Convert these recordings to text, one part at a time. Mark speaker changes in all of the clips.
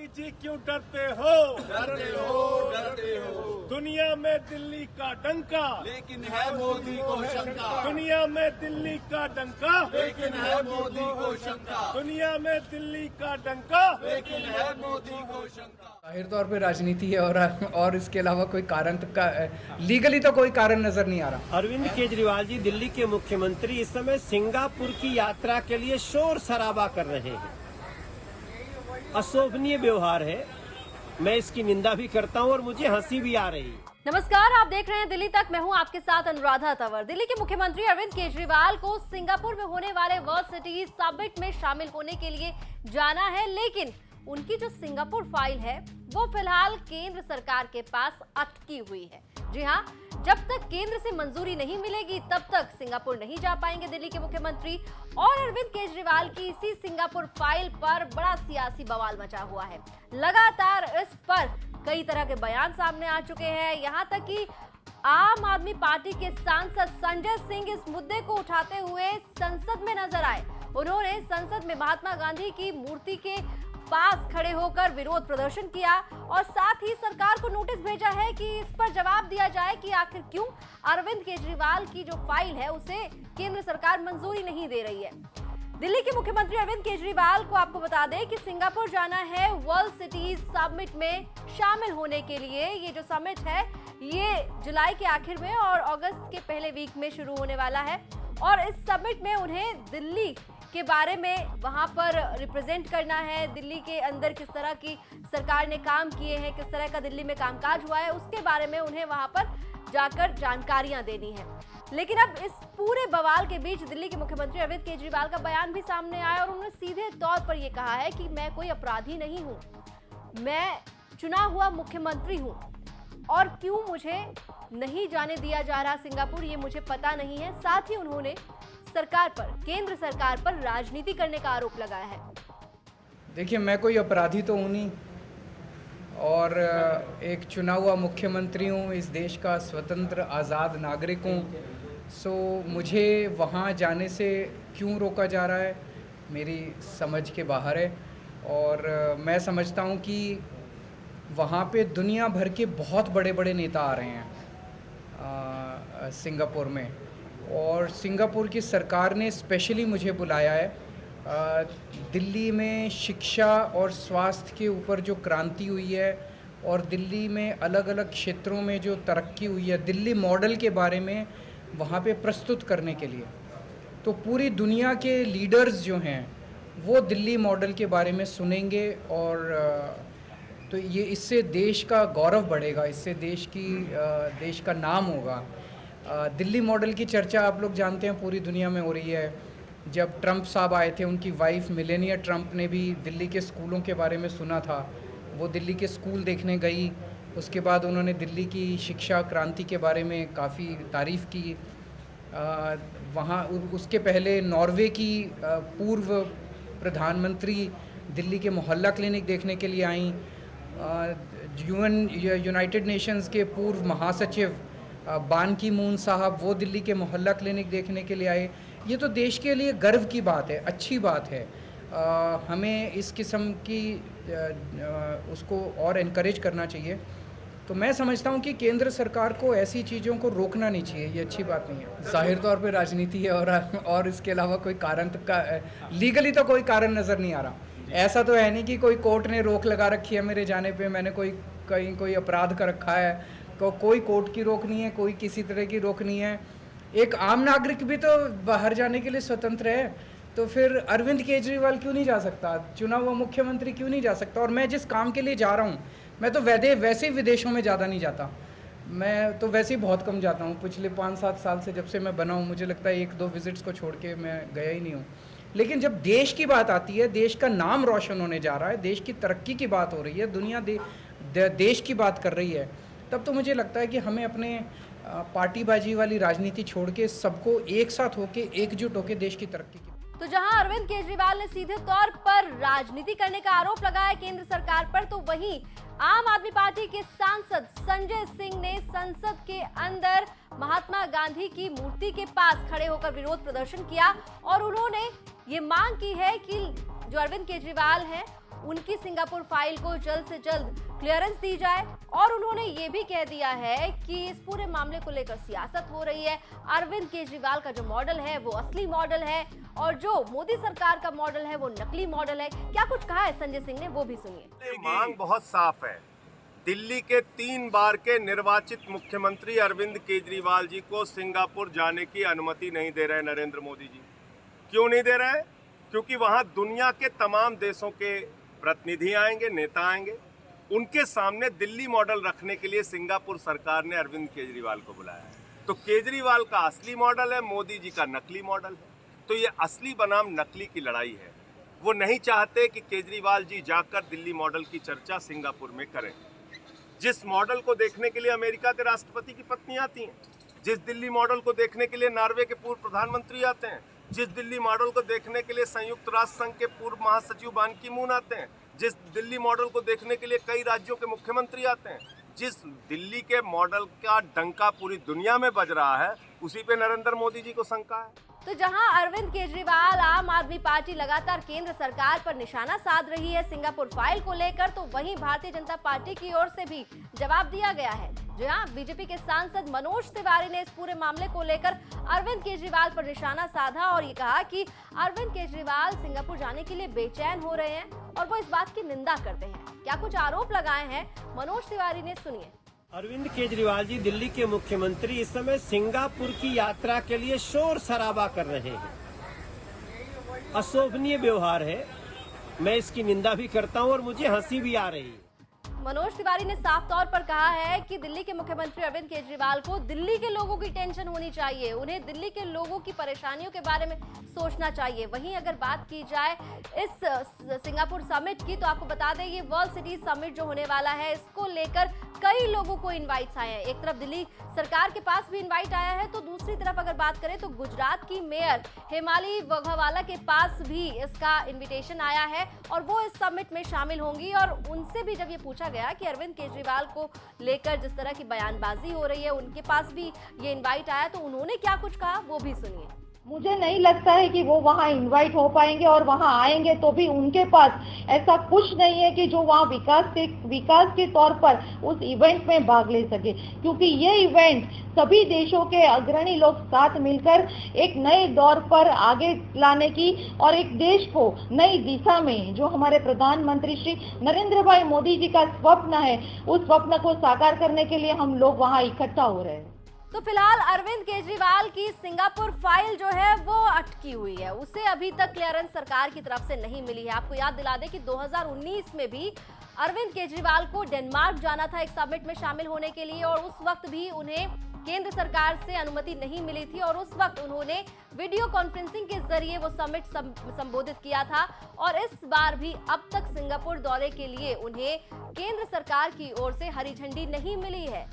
Speaker 1: मोदी जी क्यों डरते हो?
Speaker 2: डरते हो, डरते हो।
Speaker 1: दुनिया में दिल्ली का डंका,
Speaker 2: लेकिन है मोदी को शंका।
Speaker 1: दुनिया में दिल्ली का डंका,
Speaker 2: लेकिन है मोदी को शंका।
Speaker 1: दुनिया में दिल्ली का डंका।
Speaker 2: लेकिन है मोदी को शंका।
Speaker 3: जाहिर तौर पे राजनीति है और इसके अलावा कोई कारण का लीगली तो कोई कारण नजर नहीं आ रहा।
Speaker 4: अरविंद केजरीवाल जी दिल्ली के मुख्यमंत्री इस समय सिंगापुर की यात्रा के लिए शोर शराबा कर रहे हैं। अशोभनीय व्यवहार है, मैं इसकी निंदा भी करता हूं और मुझे हंसी भी आ रही है।
Speaker 5: नमस्कार, आप देख रहे हैं दिल्ली तक। मैं हूं आपके साथ अनुराधा तंवर। दिल्ली के मुख्यमंत्री अरविंद केजरीवाल को सिंगापुर में होने वाले वर्ल्ड सिटी समिट में शामिल होने के लिए जाना है, लेकिन उनकी जो सिंगापुर फाइल है वो फिलहाल केंद्र सरकार के पास अटकी हुई है। जी हां, जब तक केंद्र से मंजूरी नहीं मिलेगी तब तक सिंगापुर नहीं जा पाएंगे दिल्ली के मुख्यमंत्री। और अरविंद केजरीवाल की इसी सिंगापुर फाइल पर बड़ा सियासी बवाल मचा हुआ है। लगातार इस पर कई तरह के बयान सामने आ चुके हैं, यहां तक कि आम आदमी पार्टी के सांसद संजय सिंह इस मुद्दे को उठाते हुए संसद में नजर आए। उन्होंने संसद में महात्मा गांधी की मूर्ति के पास खड़े होकर विरोध प्रदर्शन किया और साथ ही सरकार को नोटिस भेजा है कि इस पर जवाब दिया जाए कि आखिर क्यों अरविंद केजरीवाल की जो फाइल है उसे केंद्र सरकार मंजूरी नहीं दे रही है। दिल्ली के मुख्यमंत्री अरविंद केजरीवाल को आपको बता दें कि सिंगापुर जाना है वर्ल्ड सिटीज समिट में शामिल होने के लिए। ये जो समिट है ये जुलाई के आखिर में और अगस्त के पहले वीक में शुरू होने वाला है और इस समिट में उन्हें दिल्ली के बारे में वहां पर रिप्रेजेंट करना है। दिल्ली के अंदर किस तरह की सरकार ने काम किए हैं, किस तरह का दिल्ली में कामकाज हुआ है, उसके बारे में उन्हें वहां पर जाकर जानकारियां देनी है। लेकिन अब इस पूरे बवाल के बीच दिल्ली के मुख्यमंत्री अरविंद केजरीवाल का बयान भी सामने आया और उन्होंने सीधे तौर पर यह कहा है कि मैं कोई अपराधी नहीं हूं, मैं चुना हुआ मुख्यमंत्री हूं और क्यों मुझे नहीं जाने दिया जा रहा सिंगापुर ये मुझे पता नहीं है। साथ ही उन्होंने सरकार पर, केंद्र सरकार पर राजनीति करने का आरोप लगाया है।
Speaker 3: देखिए, मैं कोई अपराधी तो हूँ नहीं और एक चुना हुआ मुख्यमंत्री हूँ, इस देश का स्वतंत्र आज़ाद नागरिक हूँ। सो मुझे वहाँ जाने से क्यों रोका जा रहा है मेरी समझ के बाहर है। और मैं समझता हूँ कि वहाँ पे दुनिया भर के बहुत बड़े बड़े नेता आ रहे हैं सिंगापुर में और सिंगापुर की सरकार ने स्पेशली मुझे बुलाया है। दिल्ली में शिक्षा और स्वास्थ्य के ऊपर जो क्रांति हुई है और दिल्ली में अलग अलग क्षेत्रों में जो तरक्की हुई है, दिल्ली मॉडल के बारे में वहाँ पे प्रस्तुत करने के लिए, तो पूरी दुनिया के लीडर्स जो हैं वो दिल्ली मॉडल के बारे में सुनेंगे और तो ये इससे देश का गौरव बढ़ेगा, इससे देश का नाम होगा। दिल्ली मॉडल की चर्चा आप लोग जानते हैं पूरी दुनिया में हो रही है। जब ट्रंप साहब आए थे, उनकी वाइफ मिलेनिया ट्रंप ने भी दिल्ली के स्कूलों के बारे में सुना था, वो दिल्ली के स्कूल देखने गई। उसके बाद उन्होंने दिल्ली की शिक्षा क्रांति के बारे में काफ़ी तारीफ़ की। वहाँ उसके पहले नॉर्वे की पूर्व प्रधानमंत्री दिल्ली के मोहल्ला क्लिनिक देखने के लिए आई। यूनाइटेड नेशंस के पूर्व महासचिव बान की मून साहब वो दिल्ली के मोहल्ला क्लिनिक देखने के लिए आए। ये तो देश के लिए गर्व की बात है, अच्छी बात है। हमें इस किस्म की उसको और इनकरेज करना चाहिए। तो मैं समझता हूँ कि केंद्र सरकार को ऐसी चीज़ों को रोकना नहीं चाहिए, ये अच्छी बात नहीं है। जाहिर तौर पे राजनीति है और इसके अलावा कोई कारण का लीगली तो कोई कारण नज़र नहीं आ रहा। ऐसा तो है नहीं कि कोई कोर्ट ने रोक लगा रखी है मेरे जाने पे, मैंने कोई अपराध कर रखा है। कोई कोर्ट की रोक नहीं है, कोई किसी तरह की रोक नहीं है। एक आम नागरिक भी तो बाहर जाने के लिए स्वतंत्र है, तो फिर अरविंद केजरीवाल क्यों नहीं जा सकता, चुना हुआ मुख्यमंत्री क्यों नहीं जा सकता। और मैं जिस काम के लिए जा रहा हूँ, मैं तो वैसे ही विदेशों में ज़्यादा नहीं जाता, मैं तो वैसे ही बहुत कम जाता हूँ। पिछले 5-7 साल से जब से मैं बना हूँ, मुझे लगता है 1-2 विजिट्स को छोड़ के मैं गया ही नहीं हूँ। लेकिन जब देश की बात आती है, देश का नाम रोशन होने जा रहा है, देश की तरक्की की बात हो रही है, दुनिया देश की बात कर रही है, तब तो मुझे लगता है कि हमें अपने पार्टीबाजी वाली राजनीति छोड़ के सबको एक साथ होके एकजुट होके देश की तरक्की की।
Speaker 5: तो जहां अरविंद केजरीवाल ने सीधे तौर पर राजनीति करने का आरोप लगाया केंद्र सरकार पर, तो वहीं आम आदमी पार्टी के सांसद संजय सिंह ने संसद के अंदर महात्मा गांधी की मूर्ति के पास खड़े होकर विरोध प्रदर्शन किया और उन्होंने ये मांग की है कि जो अरविंद केजरीवाल हैं उनकी सिंगापुर फाइल को जल्द से जल्द क्लियरेंस दी जाए। और उन्होंने ये भी कह दिया है कि इस पूरे मामले को लेकर सियासत हो रही है। अरविंद केजरीवाल का जो मॉडल है वो असली मॉडल है और जो मोदी सरकार का मॉडल है वो नकली मॉडल है। क्या कुछ कहा है संजय सिंह ने, वो भी सुनिए।
Speaker 1: मांग बहुत साफ है। दिल्ली के 3 बार के निर्वाचित मुख्यमंत्री अरविंद केजरीवाल जी को सिंगापुर जाने की अनुमति नहीं दे रहे नरेंद्र मोदी जी। क्यों नहीं दे रहे? क्योंकि वहां दुनिया के तमाम देशों के प्रतिनिधि आएंगे, नेता आएंगे। उनके सामने दिल्ली मॉडल रखने के लिए सिंगापुर सरकार ने अरविंद केजरीवाल को बुलाया है। तो केजरीवाल का असली मॉडल है, मोदी जी का नकली मॉडल है। तो ये असली बनाम नकली की लड़ाई है। वो नहीं चाहते कि केजरीवाल जी जाकर दिल्ली मॉडल की चर्चा सिंगापुर में करें। जिस मॉडल को देखने के लिए अमेरिका के राष्ट्रपति की पत्नी आती हैं, जिस दिल्ली मॉडल को देखने के लिए नॉर्वे के पूर्व प्रधानमंत्री आते हैं, जिस दिल्ली मॉडल को देखने के लिए संयुक्त राष्ट्र संघ के पूर्व महासचिव बान की मून आते हैं, जिस दिल्ली मॉडल को देखने के लिए कई राज्यों के मुख्यमंत्री आते हैं, जिस दिल्ली के मॉडल का डंका पूरी दुनिया में बज रहा है, उसी पे नरेंद्र मोदी जी को शंका है।
Speaker 5: तो जहां अरविंद केजरीवाल आम आदमी पार्टी लगातार केंद्र सरकार पर निशाना साध रही है सिंगापुर फाइल को लेकर, तो वहीं भारतीय जनता पार्टी की ओर से भी जवाब दिया गया है। जहां बीजेपी के सांसद मनोज तिवारी ने इस पूरे मामले को लेकर अरविंद केजरीवाल पर निशाना साधा और ये कहा कि अरविंद केजरीवाल सिंगापुर जाने के लिए बेचैन हो रहे हैं और वो इस बात की निंदा करते हैं। क्या कुछ आरोप लगाए हैं मनोज तिवारी ने, सुनिए।
Speaker 4: अरविंद केजरीवाल जी दिल्ली के मुख्यमंत्री इस समय सिंगापुर की यात्रा के लिए शोर शराबा कर रहे हैं। अशोभनीय व्यवहार है, मैं इसकी निंदा भी करता हूं और मुझे हंसी भी आ रही है।
Speaker 5: मनोज तिवारी ने साफ तौर पर कहा है कि दिल्ली के मुख्यमंत्री अरविंद केजरीवाल को दिल्ली के लोगों की टेंशन होनी चाहिए, उन्हें दिल्ली के लोगों की परेशानियों के बारे में सोचना चाहिए। वहीं अगर बात की जाए इस सिंगापुर समिट की, तो आपको बता दें ये वर्ल्ड सिटी समिट जो होने वाला है, इसको लेकर कई लोगों को इनवाइट्स आए हैं। एक तरफ दिल्ली सरकार के पास भी इनवाइट आया है, तो दूसरी तरफ अगर बात करें तो गुजरात की मेयर हेमाली वघवाला के पास भी इसका इन्विटेशन आया है और वो इस समिट में शामिल होंगी। और उनसे भी जब ये पूछा गया कि अरविंद केजरीवाल को लेकर जिस तरह की बयानबाजी हो रही है, उनके पास भी ये इनवाइट आया, तो उन्होंने क्या कुछ कहा वो भी सुनिए।
Speaker 6: मुझे नहीं लगता है कि वो वहाँ इनवाइट हो पाएंगे और वहाँ आएंगे तो भी उनके पास ऐसा कुछ नहीं है कि जो वहाँ विकास के तौर पर उस इवेंट में भाग ले सके, क्योंकि ये इवेंट सभी देशों के अग्रणी लोग साथ मिलकर एक नए दौर पर आगे लाने की और एक देश को नई दिशा में, जो हमारे प्रधानमंत्री श्री नरेंद्र भाई मोदी जी का स्वप्न है, उस स्वप्न को साकार करने के लिए हम लोग वहाँ इकट्ठा हो रहे हैं।
Speaker 5: तो फिलहाल अरविंद केजरीवाल की सिंगापुर फाइल जो है वो अटकी हुई है, उसे अभी तक क्लियरेंस सरकार की तरफ से नहीं मिली है। आपको याद दिला दें कि 2019 में भी अरविंद केजरीवाल को डेनमार्क जाना था एक समिट में शामिल होने के लिए और उस वक्त भी उन्हें केंद्र सरकार से अनुमति नहीं मिली थी और उस वक्त उन्होंने वीडियो कॉन्फ्रेंसिंग के जरिए वो समिट संबोधित किया था। और इस बार भी अब तक सिंगापुर दौरे के लिए उन्हें केंद्र सरकार की ओर से हरी झंडी नहीं मिली है।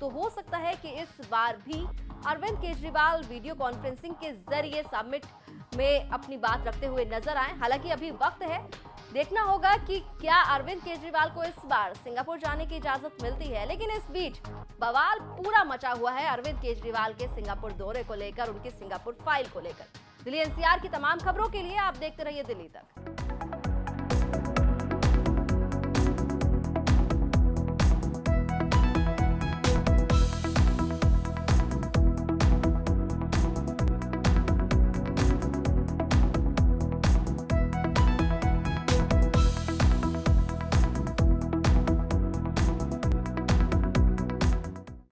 Speaker 5: तो हो सकता है कि इस बार भी अरविंद केजरीवाल वीडियो कॉन्फ्रेंसिंग के जरिए समिट में अपनी बात रखते हुए नजर आए। हालांकि अभी वक्त है, देखना होगा कि क्या अरविंद केजरीवाल को इस बार सिंगापुर जाने की इजाजत मिलती है। लेकिन इस बीच बवाल पूरा मचा हुआ है अरविंद केजरीवाल के सिंगापुर दौरे को लेकर, उनकी सिंगापुर फाइल को लेकर। दिल्ली एनसीआर की तमाम खबरों के लिए आप देखते रहिए दिल्ली तक।